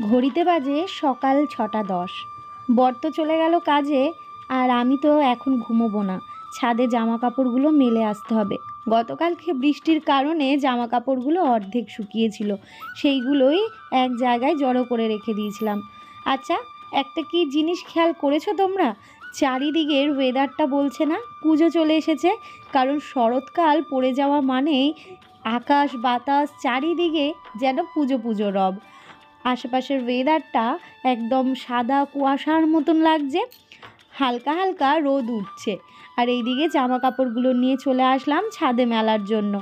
ঘড়িতে বাজে সকাল 6টা 10। বর তো চলে গেল কাজে, আর আমি তো এখন ঘুমোবো না। ছাদে জামা কাপড়গুলো মেলে আসতে হবে। গতকালকে বৃষ্টির কারণে জামা কাপড়গুলো অর্ধেক শুকিয়েছিল, সেইগুলোই এক জায়গায় জড়ো করে রেখে দিয়েছিলাম। আচ্ছা, একটা কি জিনিস খেয়াল করেছো তোমরা? চারিদিকের ওয়েদারটা বলছে না পুজো চলে এসেছে। কারণ শরৎকাল পড়ে যাওয়া মানেই আকাশ বাতাস চারিদিকে যেন পুজো পুজো রব। আশেপাশের ওয়েদারটা একদম সাদা কুয়াশার মতন লাগছে, হালকা হালকা রোদ উঠছে। আর এইদিকে জামা কাপড়গুলো নিয়ে চলে আসলাম ছাদে মেলার জন্য।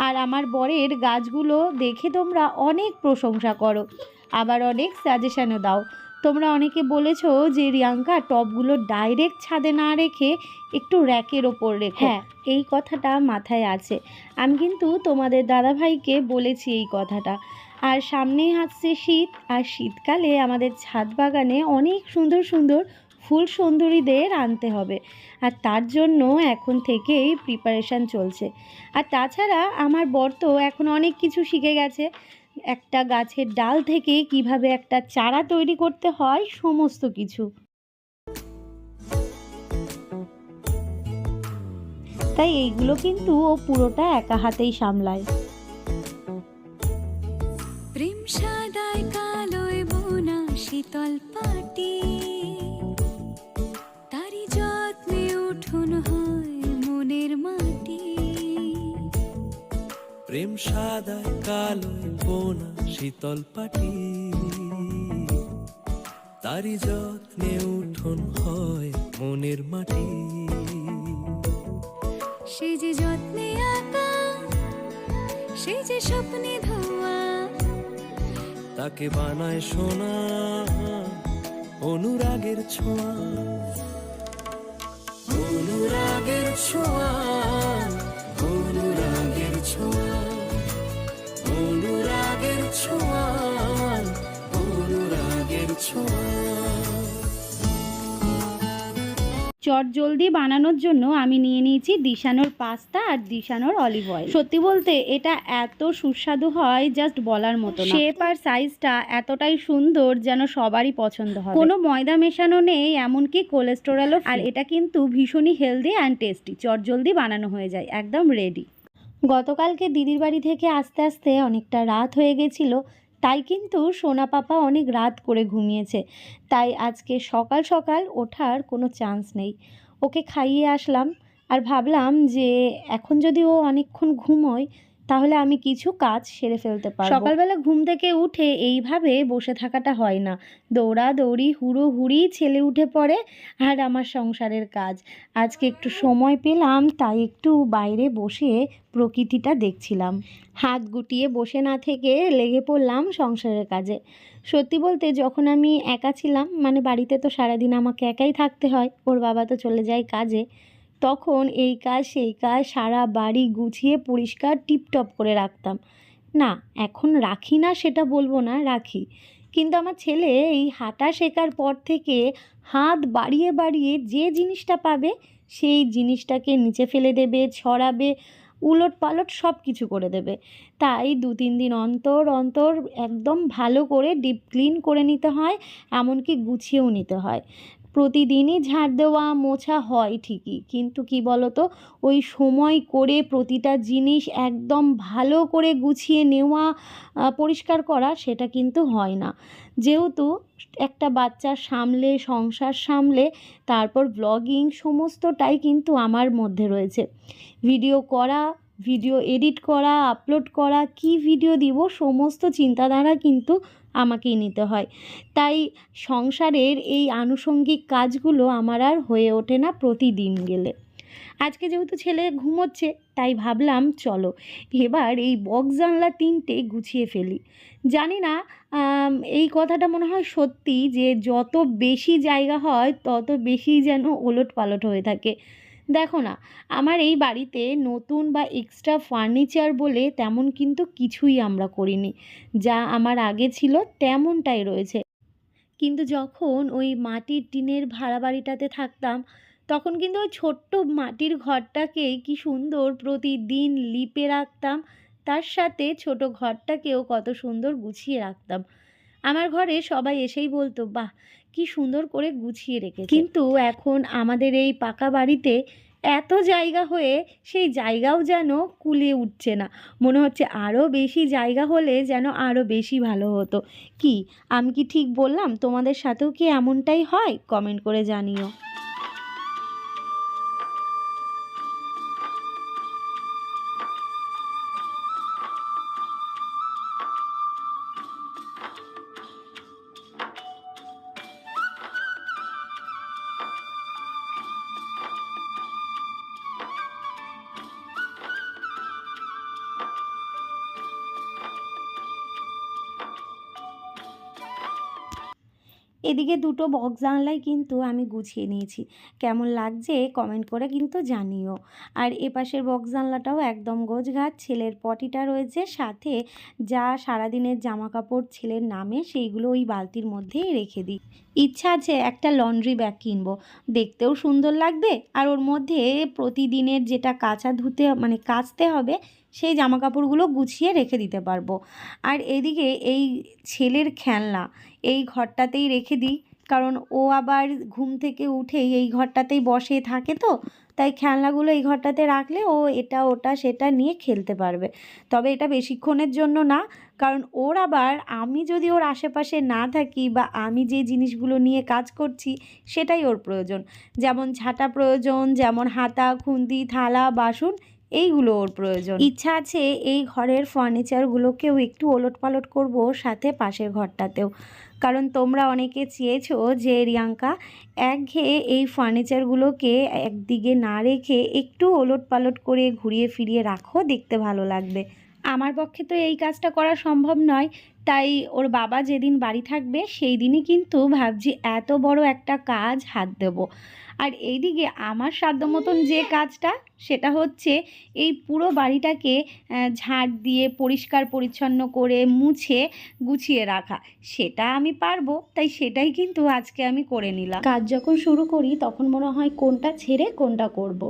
আর আমার বরের গাছগুলো দেখে তোমরা অনেক প্রশংসা করো, আবার অনেক সাজেশনও দাও। তোমরা অনেকে বলেছো যে রিয়াঙ্কা, টবগুলো ডাইরেক্ট ছাদে না রেখে একটু র্যাকের ওপর রেখো। হ্যাঁ, এই কথাটা মাথায় আছে। আমি কিন্তু তোমাদের দাদাভাইকে বলেছি এই কথাটা। আর সামনেই আসছে শীত, আর শীতকালে আমাদের ছাদ বাগানে অনেক সুন্দর সুন্দর ফুল সুন্দরীদের আনতে হবে। আর তার জন্য এখন থেকেই প্রিপারেশান চলছে। আর তাছাড়া আমার বর তো এখন অনেক কিছু শিখে গেছে। একটা গাছের ডাল থেকে কিভাবে একটা চারা তৈরি করতে হয়, সমস্ত কিছু। তাই এইগুলো কিন্তু ও পুরোটা একা হাতেই সামলায়। প্রেম সাদায় কালোয় বোনা শীতল পাটি, তারি যত্নে উঠোন হয় মনের মাটি। প্রেম সাদায় কালোয় বোনা শীতল পাটি, তারি যত্নে উঠোন হয় মনের মাটি। সে যে যত্নে আঁকা, সে যে স্বপ্নে ধোয়া, তাকে বানায় সোনা অনুরাগের ছোঁয়া। অনুরাগের ছোঁয়া, অনুরাগের ছোঁয়া, অনুরাগের ছোঁয়া, অনুরাগের ছোঁয়া। চটজলদি বানানোর জন্য আমি নিয়ে নিয়েছি দিশানোর পাস্তা আর দিশানোর অলিভ অয়েল। সত্যি বলতে এটা এত সুস্বাদু হয়, জাস্ট বলার মতো না। শেপ আর সাইজটা এতটাই সুন্দর যেন সবারই পছন্দ হয়। কোনো ময়দা মেশানো নেই, এমনকি কোলেস্টেরলও। আর এটা কিন্তু ভীষণই হেলদি অ্যান্ড টেস্টি। চটজলদি বানানো হয়ে যায়, একদম রেডি। গতকালকে দিদির বাড়ি থেকে আস্তে আস্তে অনেকটা রাত হয়ে গেছিলো, তাই কিন্তু সোনা পাপা অনেক রাত করে ঘুমিয়েছে। তাই আজকে সকাল সকাল ওঠার কোনো চান্স নেই। ওকে খাইয়ে আসলাম, আর ভাবলাম যে এখন যদি ও অনেকক্ষণ ঘুমোয় তাহলে আমি কিছু কাজ সেরে ফেলতে পারবো। সকালবেলা ঘুম থেকে উঠে এইভাবে বসে থাকাটা হয় না। দৌড়াদৌড়ি হুড়োহুড়ি ছেলে উঠে পড়ে, আর আমার সংসারের কাজ। আজকে একটু সময় পেলাম, তাই একটু বাইরে বসে প্রকৃতিটা দেখছিলাম। হাত গুটিয়ে বসে না থেকে লেগে পড়লাম সংসারের কাজে। সত্যি বলতে যখন আমি একা ছিলাম, মানে বাড়িতে তো সারাদিন আমাকে একাই থাকতে হয়, ওর বাবা তো চলে যায় কাজে, তখন এই কাজ সেই কাজ সারা বাড়ি গুছিয়ে পরিষ্কার টিপটপ করে রাখতাম। না, এখন রাখি না সেটা বলবো না, রাখি। কিন্তু আমার ছেলে এই হাঁটা শেখার পর থেকে হাত বাড়িয়ে বাড়িয়ে যে জিনিসটা পাবে সেই জিনিসটাকে নিচে ফেলে দেবে, ছড়াবে, উলট পালট সব কিছু করে দেবে। তাই 2-3 দিন অন্তর অন্তর একদম ভালো করে ডিপ ক্লিন করে নিতে হয়, এমনকি গুছিয়েও নিতে হয়। প্রতিদিনই ঝাড় দেওয়া মোছা হয় ঠিকই, কিন্তু কি বলো তো, ওই সময় করে প্রতিটা জিনিস একদম ভালো করে গুছিয়ে নেওয়া, পরিষ্কার করা, সেটা কিন্তু হয় না। যেহেতু একটা বাচ্চা সামলে, সংসার সামলে, তারপর ব্লগিং, সমস্তটাই কিন্তু আমার মধ্যে রয়েছে। ভিডিও করা, ভিডিও এডিট করা, আপলোড করা, কি ভিডিও দিব, সমস্ত চিন্তাধারা কিন্তু আমাকেই নিতে হয়। তাই সংসারের এই আনুষঙ্গিক কাজগুলো আমার আর হয়ে ওঠে না প্রতিদিন গেলে। আজকে যেহেতু ছেলে ঘুমোচ্ছে, তাই ভাবলাম চলো এবার এই বক্স জানলা 3টে গুছিয়ে ফেলি। জানি না এই কথাটা মনে হয় সত্যি, যে যত বেশি জায়গা হয় তত বেশি যেন ওলট পালট হয়ে থাকে। দেখো না, আমার এই বাড়িতে নতুন বা এক্সট্রা ফার্নিচার বলে তেমন কিন্তু কিছুই আমরা করিনি। যা আমার আগে ছিল তেমনটাই রয়েছে। কিন্তু যখন ওই মাটির টিনের ভাড়া বাড়িটাতে থাকতাম, তখন কিন্তু ওই ছোট্ট মাটির ঘরটাকেই কি সুন্দর প্রতিদিন লিপে রাখতাম, তার সাথে ছোট ঘরটাকেও কত সুন্দর গুছিয়ে রাখতাম। আমার ঘরে সবাই এসেই বলতো, বাহ কি সুন্দর করে গুছিয়ে রেখেছে। কিন্তু এখন আমাদের এই পাকা বাড়িতে এত জায়গা হয়ে সেই জায়গাও যেন কুলিয়ে উঠছে না। মনে হচ্ছে আরও বেশি জায়গা হলে যেন আরও বেশি ভালো হতো। কি আমি কি ঠিক বললাম? তোমাদের সাথেও কি এমনটাই হয়? কমেন্ট করে জানিও। এদিকে দুটো বক্স জানলাই কিন্তু আমি গুছিয়ে নিয়েছি। কেমন লাগছে কমেন্ট করে কিন্তু জানিও। আর এপাশের বক্স জানলাটাও একদম গোছগাছ। ছেলের পটিটা রয়েছে, সাথে যা সারাদিনের জামা কাপড় ছেলের নামে সেইগুলো ওই বালতির মধ্যেই রেখে দিই। ইচ্ছা আছে একটা লন্ড্রি ব্যাগ কিনবো, দেখতেও সুন্দর লাগবে আর ওর মধ্যে প্রতিদিনের যেটা কাচা ধুতে মানে কাচতে হবে সেই জামা কাপড়গুলো গুছিয়ে রেখে দিতে পারবো। আর এদিকে এই ছেলের খেলনা এই ঘরটাতেই রেখে দিই, কারণ ও আবার ঘুম থেকে উঠেই এই ঘরটাতেই বসে থাকে, তো তাই খেলনাগুলো এই ঘরটাতে রাখলে ও এটা ওটা সেটা নিয়ে খেলতে পারবে। তবে এটা বেশিক্ষণের জন্য না, কারণ ওর আবার আমি যদি ওর আশেপাশে না থাকি বা আমি যে জিনিসগুলো নিয়ে কাজ করছি সেটাই ওর প্রয়োজন। যেমন ঝাঁটা প্রয়োজন, যেমন হাতা খুন্তি থালা বাসন এইগুলো ওর প্রয়োজন। ইচ্ছা আছে এই ঘরের ফার্নিচারগুলোকেও একটু ওলটপালট করব, সাথে পাশের ঘরটাতেও। কারণ তোমরা অনেকে চেয়েছো যে রিয়াঙ্কা একঘেয়ে এই ফার্নিচারগুলোকে একদিকে না রেখে একটু ওলটপালট করে ঘুরিয়ে ফিরিয়ে রাখো, দেখতে ভালো লাগবে। আমার পক্ষে তো এই কাজটা করা সম্ভব নয়, তাই ওর বাবা যেদিন বাড়ি থাকবে সেই দিনই কিন্তু ভাবছি এত বড় একটা কাজ হাত দেব। আর এইদিকে আমার সাধ্য মতন যে কাজটা সেটা হচ্ছে এই পুরো বাড়িটাকে ঝাড় দিয়ে পরিষ্কার পরিচ্ছন্ন করে মুছে গুছিয়ে রাখা। সেটা আমি পারবো, তাই সেটাই কিন্তু আজকে আমি করে নিলাম। কাজ যখন শুরু করি তখন মনে হয় কোনটা ছেড়ে কোনটা করব।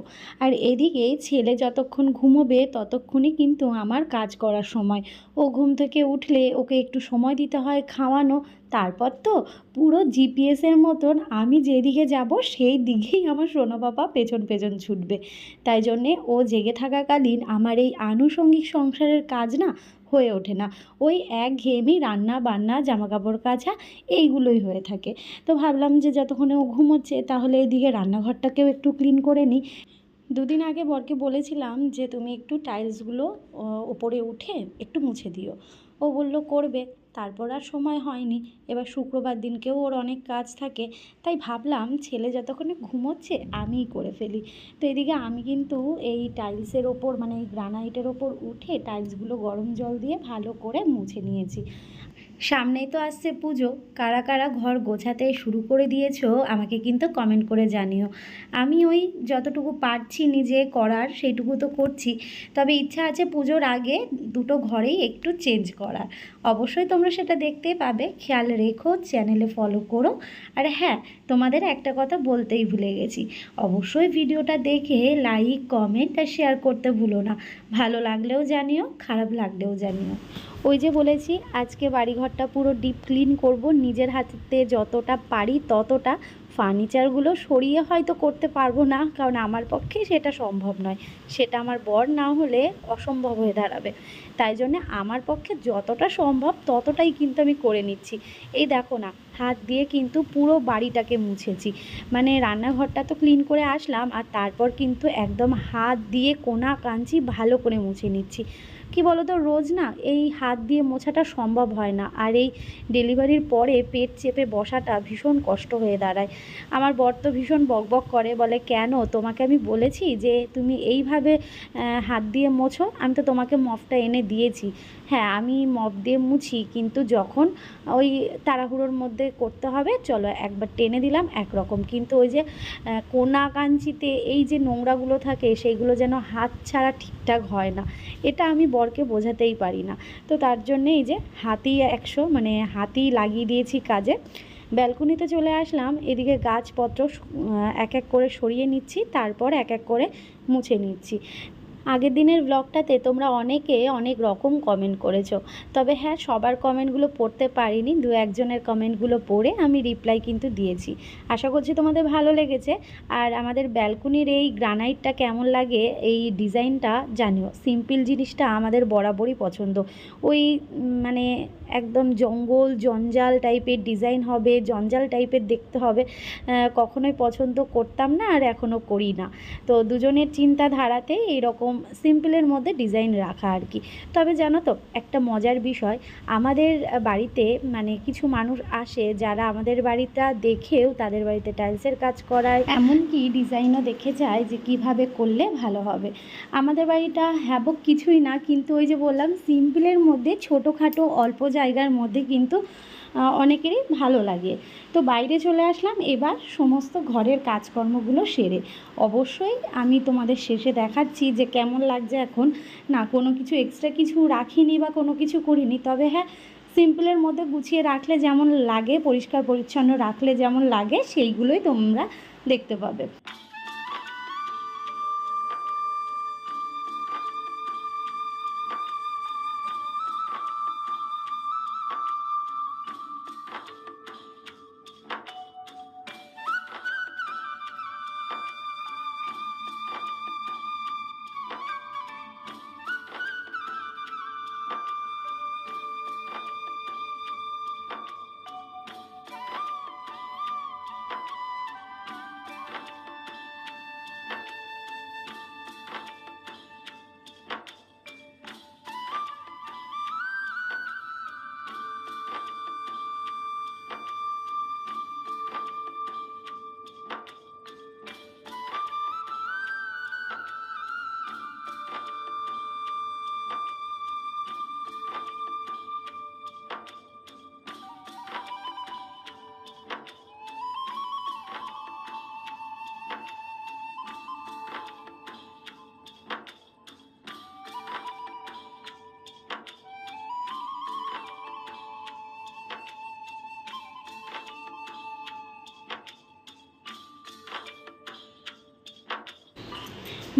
আর এদিকে ছেলে যতক্ষণ ঘুমোবে ততক্ষণই কিন্তু আমার কাজ করার সময়। ও ঘুম থেকে উঠলে ওকে একটু সময় দিতে হয় খাওয়ানো, তারপর তো পুরো জিপিএসের মতন আমি যেদিকে যাব সেই দিকেই আমার সোনা বাবা পেছন পেছন ছুটবে। তাই জন্যে ও জেগে থাকাকালীন আমার এই আনুষঙ্গিক সংসারের কাজ না হয়ে ওঠে না। ওই একঘেয়েমি রান্না বান্না জামা কাপড় কাচা এইগুলোই হয়ে থাকে। তো ভাবলাম যে যতক্ষণে ও ঘুমোচ্ছে তাহলে এদিকে রান্নাঘরটাকেও একটু ক্লিন করে নিই। দুদিন আগে বরকে বলেছিলাম যে তুমি একটু টাইলসগুলো ওপরে উঠে একটু মুছে দিও। ও বলল করবে, তারপর আর সময় হয়নি। এবার শুক্রবার দিনকেও ওর অনেক কাজ থাকে, তাই ভাবলাম ছেলে যতক্ষণে ঘুমোচ্ছে আমিই করে ফেলি। তো এদিকে আমি কিন্তু এই টাইলসের ওপর মানে এই গ্রানাইটের ওপর উঠে টাইলসগুলো গরম জল দিয়ে ভালো করে মুছে নিয়েছি। সামনেই তো আসছে পুজো, কারা কারা ঘর গোছাতে শুরু করে দিয়েছো আমাকে কিন্তু কমেন্ট করে জানিও। আমি ওই যতটুকু পারছি নিজে করার সেইটুকু তো করছি, তবে ইচ্ছা আছে পুজোর আগে দুটো ঘরেই একটু চেঞ্জ করার। অবশ্যই তোমরা সেটা দেখতেই পাবে, খেয়াল রেখো, চ্যানেলে ফলো করো। আর হ্যাঁ, তোমাদের একটা কথা বলতেই ভুলে গেছি, অবশ্যই ভিডিওটা দেখে লাইক কমেন্ট আর শেয়ার করতে ভুলো না। ভালো লাগলেও জানিও, খারাপ লাগলেও জানিও। ওই যে বলেছি আজকে বাড়িঘরটা পুরো ডিপ ক্লিন করব, নিজের হাতে যতটা পারি ততটা। ফার্নিচারগুলো সরিয়ে হয়তো করতে পারবো না, কারণ আমার পক্ষে সেটা সম্ভব নয়, সেটা আমার বর না হলে অসম্ভব হয়ে দাঁড়াবে। তাই জন্যে আমার পক্ষে যতটা সম্ভব ততটাই কিন্তু আমি করে নিচ্ছি। এই দেখো না, হাত দিয়ে কিন্তু পুরো বাড়িটাকে মুছেছি, মানে রান্নাঘরটা তো ক্লিন করে আসলাম, আর তারপর কিন্তু একদম হাত দিয়ে কোনা কাঞ্চি ভালো করে মুছে নিচ্ছি। কি বলো তো, রোজ না এই হাত দিয়ে মোছাটা সম্ভব হয় না, আর এই ডেলিভারির পরে পেট চেপে বসাটা ভীষণ কষ্ট হয়ে দাঁড়ায়। আমার বর তো ভীষণ বকবক করে, বলে কেন তোমাকে আমি বলেছি যে তুমি এইভাবে হাত দিয়ে মোছো? আমি তো তোমাকে মপটা এনে দিয়েছি। হ্যাঁ, আমি মপ দিয়ে মুছি, কিন্তু যখন ওই তাড়াহুড়োর মধ্যে করতে হবে চলো একবার টেনে দিলাম একরকম, কিন্তু ওই যে কোনা কাঞ্চিতে এই যে নোংরাগুলো থাকে সেইগুলো যেন হাত ছাড়া ঠিকঠাক হয় না, এটা আমি বরকে বোঝাতেই পারি না। তো তার জন্যে এই যে হাতি 100 মানে হাতি লাগিয়ে দিয়েছি কাজে। ব্যালকনিতে চলে আসলাম, এদিকে গাছপত্র এক এক করে সরিয়ে নিচ্ছি, তারপর এক এক করে মুছে নিচ্ছি। আগের দিনের ব্লগটাতে তোমরা অনেকে অনেক রকম কমেন্ট করেছো, তবে হ্যাঁ, সবার কমেন্টগুলো পড়তে পারিনি, দু একজনের কমেন্টগুলো পড়ে আমি রিপ্লাই কিন্তু দিয়েছি। আশা করছি তোমাদের ভালো লেগেছে। আর আমাদের ব্যালকনির এই গ্রানাইটটা কেমন লাগে, এই ডিজাইনটা জানিও। সিম্পল জিনিসটা আমাদের বরাবরই পছন্দ। ওই মানে একদম জঙ্গল জঞ্জাল টাইপের ডিজাইন হবে, জঞ্জাল টাইপের দেখতে হবে, কখনোই পছন্দ করতাম না আর এখনও করি না। তো দুজনের চিন্তাধারাতে এইরকম সিম্পলের মধ্যে ডিজাইন রাখা আর কি। তবে জানো তো একটা মজার বিষয়, আমাদের বাড়িতে মানে কিছু মানুষ আসে যারা আমাদের বাড়িটা দেখেও তাদের বাড়িতে টাইলসের কাজ করায়, এমনকি ডিজাইনও দেখে যায় যে কিভাবে করলে ভালো হবে। আমাদের বাড়িটা হ্যাবক কিছুই না, কিন্তু ওই যে বললাম সিম্পলের মধ্যে ছোটোখাটো অল্প জায়গার মধ্যে কিন্তু অনেকেরই ভালো লাগে। তো বাইরে চলে আসলাম এবার সমস্ত ঘরের কাজকর্মগুলো সেরে। অবশ্যই আমি তোমাদের শেষে দেখাচ্ছি যে কেমন লাগছে এখন। না কোনো কিছু এক্সট্রা কিছু রাখিনি বা কোনো কিছু করিনি, তবে হ্যাঁ, সিম্পলের মধ্যে গুছিয়ে রাখলে যেমন লাগে, পরিষ্কার পরিচ্ছন্ন রাখলে যেমন লাগে, সেইগুলোই তোমরা দেখতে পাবে।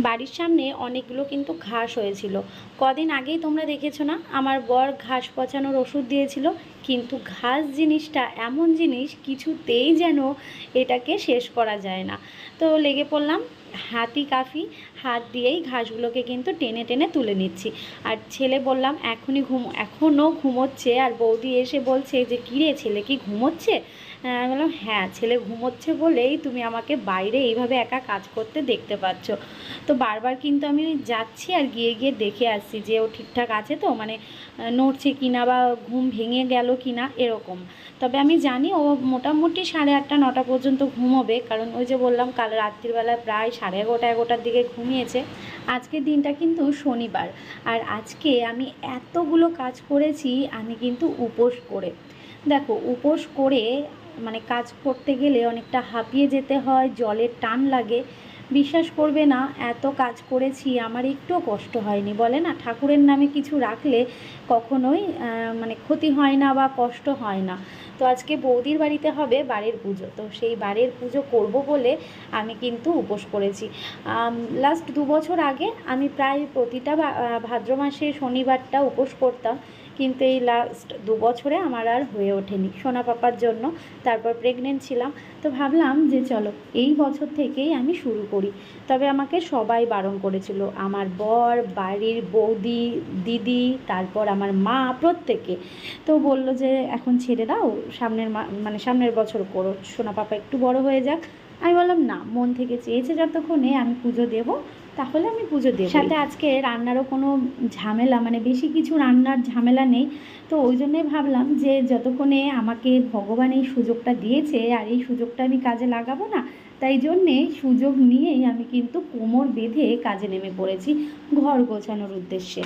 বাড়ির সামনে অনেকগুলো কিন্তু ঘাস হয়েছিল। কদিন আগেই তোমরা দেখেছো না, আমার বর ঘাস পচানোর ওষুধ দিয়েছিল। কিন্তু ঘাস জিনিসটা এমন জিনিস, কিছুতেই যেন এটাকে শেষ করা যায় না। তো লেগে পড়লাম, হাতি কাফি হাত দিয়েই ঘাসগুলোকে কিন্তু টেনে টেনে তুলে নিচ্ছি। আর ছেলে বললাম এখনও ঘুমোচ্ছে, আর বৌদি এসে বলছে যে কিরে ছেলে কি ঘুমোচ্ছে? আমি বললাম হ্যাঁ, ছেলে ঘুমোচ্ছে বলেই তুমি আমাকে বাইরে এইভাবে একা কাজ করতে দেখতে পাচ্ছ। তো বারবার কিন্তু আমি যাচ্ছি আর গিয়ে গিয়ে দেখে আসছি যে ও ঠিকঠাক আছে তো, মানে নড়ছে কিনা বা ঘুম ভেঙে গেল কিনা এরকম। তবে আমি জানি ও মোটামুটি 8:30 9টা পর্যন্ত ঘুমোবে, কারণ ওই যে বললাম কাল রাত্রিবেলা প্রায় 11:30 দিকে ঘুমিয়েছে। আজকের দিনটা কিন্তু শনিবার, আর আজকে আমি এতগুলো কাজ করেছি আমি কিন্তু উপোস করে। দেখো উপোস করে মানে কাজ করতে গেলে অনেকটা হাঁপিয়ে যেতে হয়, জলের টান লাগে। বিশ্বাস করবে না, এত কাজ করেছি আমার একটুও কষ্ট হয়নি। বলে না ঠাকুরের নামে কিছু রাখলে কখনোই মানে ক্ষতি হয় না বা কষ্ট হয় না। তো আজকে বৌদির বাড়িতে হবে বাড়ির পুজো, তো সেই বাড়ির পুজো করব বলে আমি কিন্তু উপোস করেছি। লাস্ট 2 বছর আগে আমি প্রায় প্রতিটা ভাদ্র মাসে শনিবারটা উপোস করতাম, কিন্তু এই লাস্ট 2 বছরে আমার আর হয়ে ওঠেনি সোনা পাপার জন্য। তারপর প্রেগনেন্ট ছিলাম, তো ভাবলাম যে চলো এই বছর থেকেই আমি শুরু করি। তবে আমাকে সবাই বারণ করেছিল, আমার বর, বাড়ির বৌদি, দিদি, তারপর আমার মা, প্রত্যেকে। তো বলল যে এখন ছেড়ে দাও, মানে সামনের বছর করো, সোনা পাপা একটু বড় হয়ে যাক। আমি বললাম না, মন থেকে চেয়েছে যতক্ষণে আমি পুজো দেব, তাহলে আমি পুজো দেব। সাথে আজকে রান্নারও কোনো ঝামেলা, মানে বেশি কিছু রান্নার ঝামেলা নেই। তো ওই জন্যই ভাবলাম যে যতক্ষণে আমাকে ভগবান এই সুযোগটা দিয়েছে আর এই সুযোগটা আমি কাজে লাগাবো না, তাই জন্যে সুযোগ নিয়েই আমি কিন্তু কোমর বেঁধে কাজে নেমে পড়েছি ঘর গোছানোর উদ্দেশ্যে।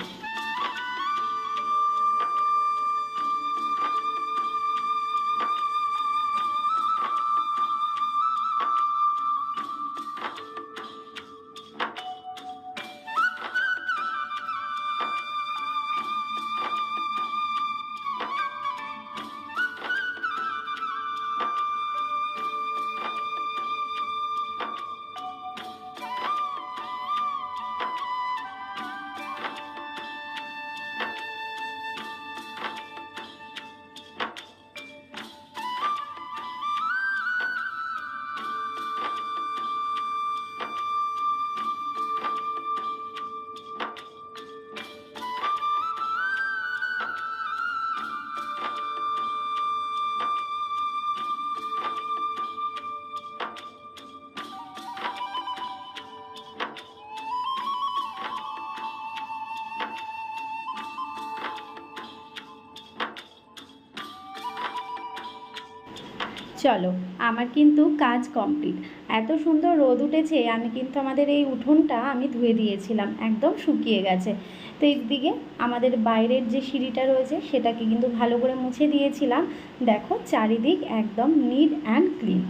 চলো, আমার কিন্তু কাজ কমপ্লিট। এত সুন্দর রোদ উঠেছে, আমি কিন্তু আমাদের এই উঠোনটা আমি ধুয়ে দিয়েছিলাম, একদম শুকিয়ে গেছে। তো একদিকে আমাদের বাইরের যে সিঁড়িটা রয়েছে সেটাকে কিন্তু ভালো করে মুছে দিয়েছিলাম। দেখো চারিদিক একদম নিট অ্যান্ড ক্লিন,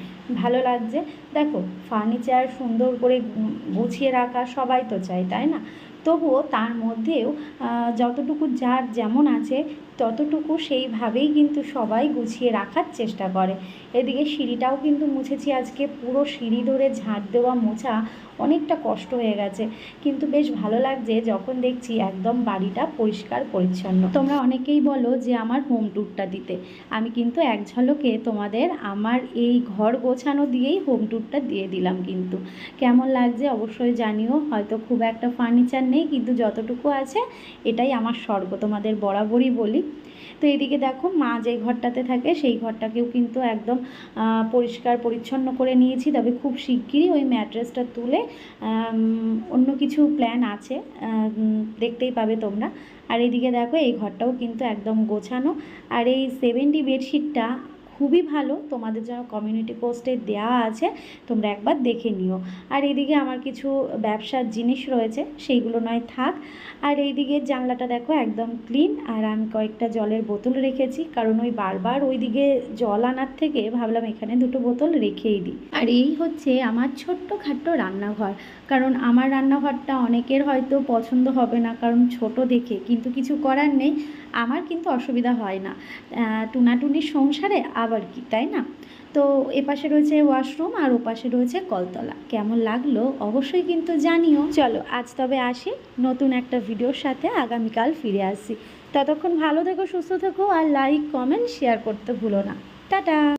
ভালো লাগছে। দেখো ফার্নিচার সুন্দর করে গুছিয়ে রাখা সবাই তো চায়, তাই না? তবুও তার মধ্যেও যতটুকু যার যেমন আছে ততটুকু সেইভাবেই কিন্তু সবাই গুছিয়ে রাখার চেষ্টা করে। এদিকে সিঁড়িটাও কিন্তু মুছেছি আজকে, পুরো সিঁড়ি ধরে ঝাঁট দেওয়া মোছা অনেকটা কষ্ট হয়ে গেছে, কিন্তু বেশ ভালো লাগছে যখন দেখছি একদম বাড়িটা পরিষ্কার পরিচ্ছন্ন। তোমরা অনেকেই বলো যে আমার হোম ট্যুরটা দিতে, আমি কিন্তু এক ঝলকে তোমাদের আমার এই ঘর গোছানো দিয়েই হোম ট্যুরটা দিয়ে দিলাম। কিন্তু কেমন লাগছে অবশ্যই জানিও। হয়তো খুব একটা ফার্নিচার নেই, কিন্তু যতটুকু আছে এটাই আমার স্বর্গ, তোমাদের বরাবরই বলি। তো এদিকে দেখো মা যে ঘরটাতে থাকে সেই ঘরটাকেও কিন্তু একদম পরিষ্কার পরিচ্ছন্ন করে নিয়েছি। তবে খুব শিগগিরই ওই ম্যাট্রেসটা তুলে অন্য কিছু প্ল্যান আছে, দেখতেই পাবে তোমরা। আর এদিকে দেখো এই ঘরটাও কিন্তু একদম গোছানো। আর এই 70 বেডশিটটা খুবই ভালো, তোমাদের জন্য কমিউনিটি পোস্টে দেওয়া আছে, তোমরা একবার দেখে নিও। আর এইদিকে আমার কিছু ব্যবসার জিনিস রয়েছে, সেইগুলো নয় থাক। আর এইদিকে জানলাটা দেখো একদম ক্লিন। আর আমি কয়েকটা জলের বোতল রেখেছি, কারণ ওই বারবার ওইদিকে জল আনার থেকে ভাবলাম এখানে দুটো বোতল রেখেই দিই। আর এই হচ্ছে আমার ছোট্টখাট্টো রান্নাঘর। কারণ আমার রান্নাঘরটা অনেকের হয়তো পছন্দ হবে না, কারণ ছোট দেখে, কিন্তু কিছু করার নেই, আমার কিন্তু অসুবিধা হয় না। টুনাটুনির সংসারে আবার কি, তাই না? তো এপাশে রয়েছে ওয়াশরুম আর ওপাশে রয়েছে কলতলা। কেমন লাগলো অবশ্যই কিন্তু জানিও। চলো আজ তবে আসি, নতুন একটা ভিডিওর সাথে আগামীকাল ফিরে আসি। ততক্ষণ ভালো থেকো, সুস্থ থেকো, আর লাইক কমেন্ট শেয়ার করতে ভুলো না। টাটা।